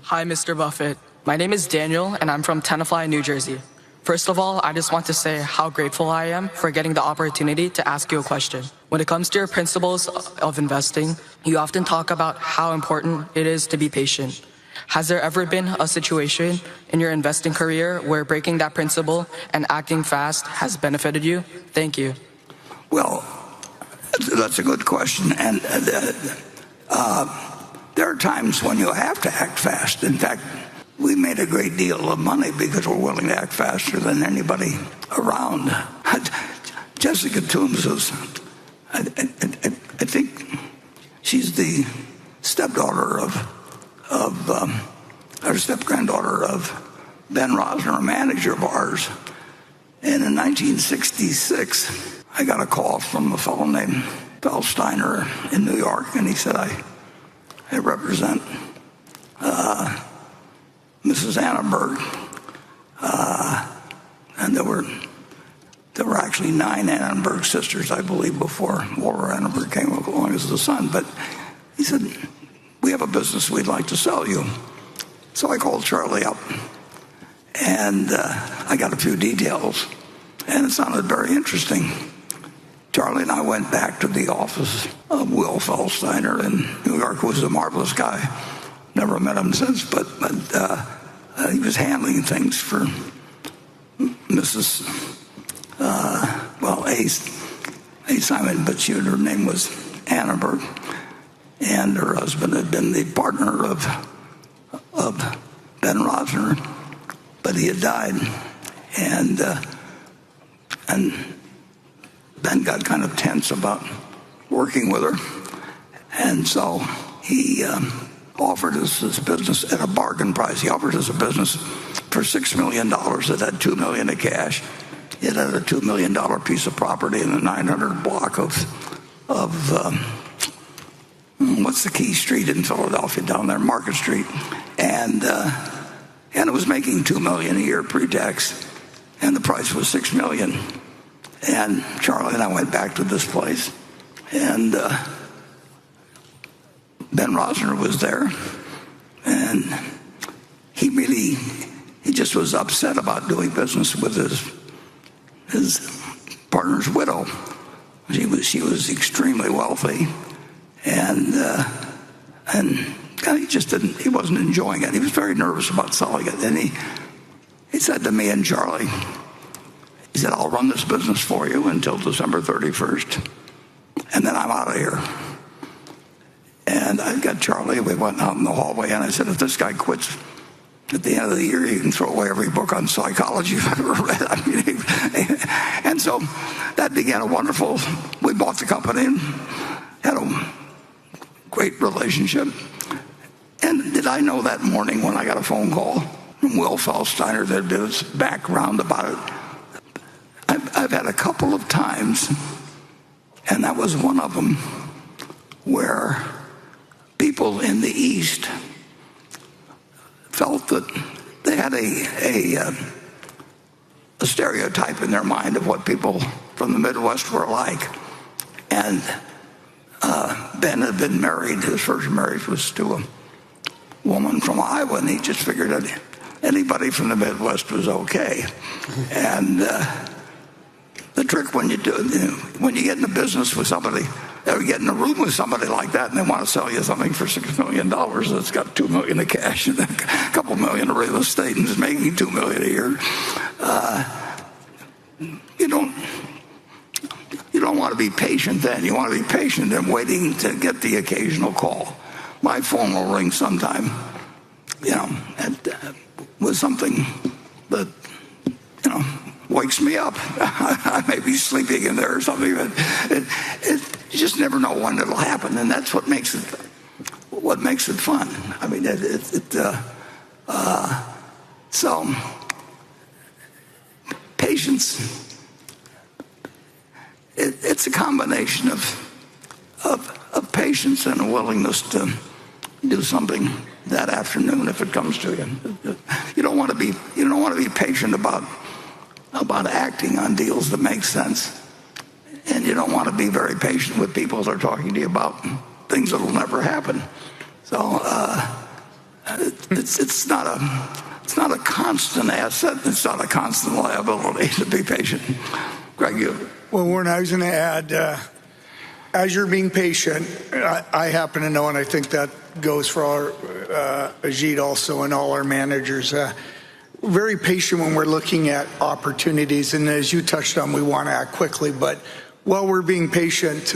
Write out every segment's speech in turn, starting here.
Hi, Mr. Buffett. My name is Daniel, and I'm from Tenafly, New Jersey. First of all, I just want to say how grateful I am for getting the opportunity to ask you a question. When it comes to your principles of investing, you often talk about how important it is to be patient. Has there ever been a situation in your investing career where breaking that principle and acting fast has benefited you? Thank you. Well, that's a good question. And there are times when you have to act fast. In fact, we made a great deal of money because we're willing to act faster than anybody around. Jessica Toombs is, I think she's the stepdaughter or step-granddaughter of Ben Rosner, a manager of ours. And in 1966, I got a call from a fellow named Feldsteiner in New York, and he said, I represent Mrs. Annenberg. And there were actually 9 Annenberg sisters, I believe, before Walter Annenberg came along as the son. But he said, we have a business we'd like to sell you. So I called Charlie up, and I got a few details, and it sounded very interesting. Charlie and I went back to the office of Will Feldsteiner in New York, who was a marvelous guy. Never met him since, but he was handling things for Mrs. A. Simon, but her name was Annenberg, and her husband had been the partner of Ben Rosner, but he had died, and Ben got kind of tense about working with her, and so he offered us this business at a bargain price. He offered us a business for $6 million. It had $2 million in cash. It had a $2 million piece of property in a 900 block of what's the key street in Philadelphia down there, Market Street, and it was making $2 million a year pre-tax, and the price was $6 million. And Charlie and I went back to this place, and Ben Rosner was there, and he just was upset about doing business with his partner's widow. She was extremely wealthy, and he wasn't enjoying it. He was very nervous about selling it, and he said to me and Charlie, he said, I'll run this business for you until December 31st, and then I'm out of here. And I got Charlie, we went out in the hallway, and I said, if this guy quits at the end of the year, you can throw away every book on psychology you've ever read. And so that began we bought the company and had a great relationship. And did I know that morning when I got a phone call from Will Feldsteiner that did his background about it? I've had a couple of times, and that was one of them, where people in the East felt that they had a stereotype in their mind of what people from the Midwest were like. And Ben had been married. His first marriage was to a woman from Iowa, and he just figured that anybody from the Midwest was okay. And the trick when you get in a business with somebody, or get in a room with somebody like that, and they want to sell you something for $6 million that's got $2 million in cash and a couple million of real estate and is making $2 million a year, you don't want to be patient then. You want to be patient and waiting to get the occasional call. My phone will ring sometime, with something that, wakes me up. I may be sleeping in there or something, but you just never know when it'll happen, and that's what makes it fun. I mean, so patience. It's a combination of patience and a willingness to do something that afternoon if it comes to you. You don't want to be patient about acting on deals that make sense, and you don't want to be very patient with people that are talking to you about things that will never happen. So It's not a constant asset. It's not a constant liability to be patient. Greg, you. Well, Warren, I was going to add, as you're being patient, I happen to know, and I think that goes for our Ajit also and all our managers, very patient when we're looking at opportunities. And as you touched on, we want to act quickly. But while we're being patient,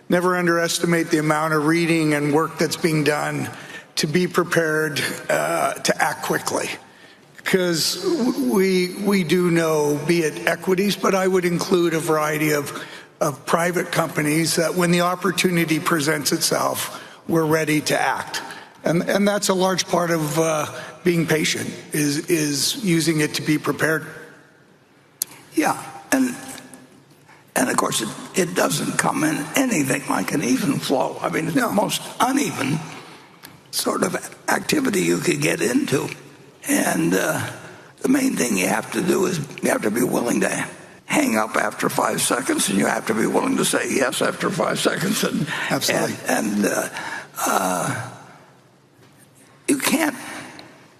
never underestimate the amount of reading and work that's being done to be prepared to act quickly. Because we do know, be it equities, but I would include a variety of private companies that when the opportunity presents itself, we're ready to act. And that's a large part of being patient, is using it to be prepared. Yeah, and of course it doesn't come in anything like an even flow. I mean, it's the most uneven sort of activity you could get into. And the main thing you have to do is you have to be willing to hang up after 5 seconds, and you have to be willing to say yes after 5 seconds. And absolutely. And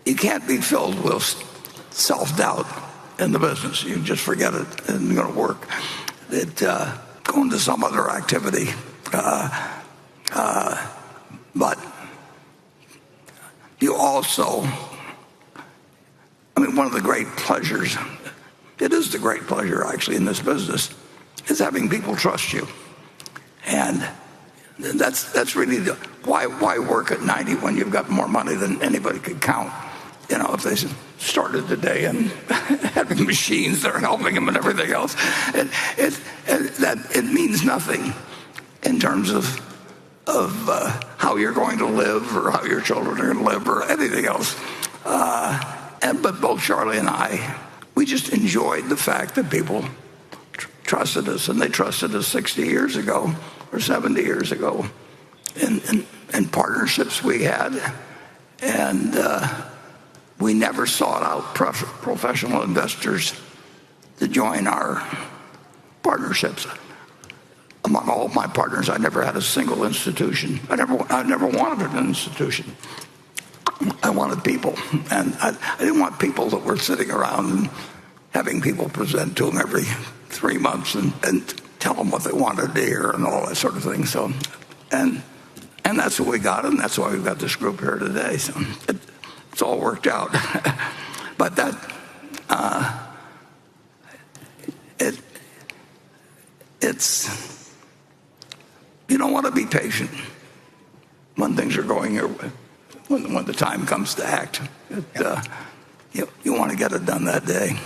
you can't be filled with self-doubt in the business. You just forget it. It isn't going to work. Go into some other activity. But you also, I mean, one of the great pleasures, it is the great pleasure actually in this business, is having people trust you. And that's really why work at 90 when you've got more money than anybody could count. You know, if they started today and having machines that are helping them and everything else, it means nothing in terms of how you're going to live or how your children are going to live or anything else. But both Charlie and I, we just enjoyed the fact that people trusted us, and they trusted us 60 years ago or 70 years ago in partnerships we had. And we never sought out professional investors to join our partnerships. Among all my partners, I never had a single institution. I never wanted an institution. I wanted people, and I didn't want people that were sitting around and having people present to them every 3 months and tell them what they wanted to hear and all that sort of thing. So, and that's what we got, and that's why we've got this group here today. So it's all worked out. But that it's you don't want to be patient when things are going your way. When the time comes to act, you want to get it done that day.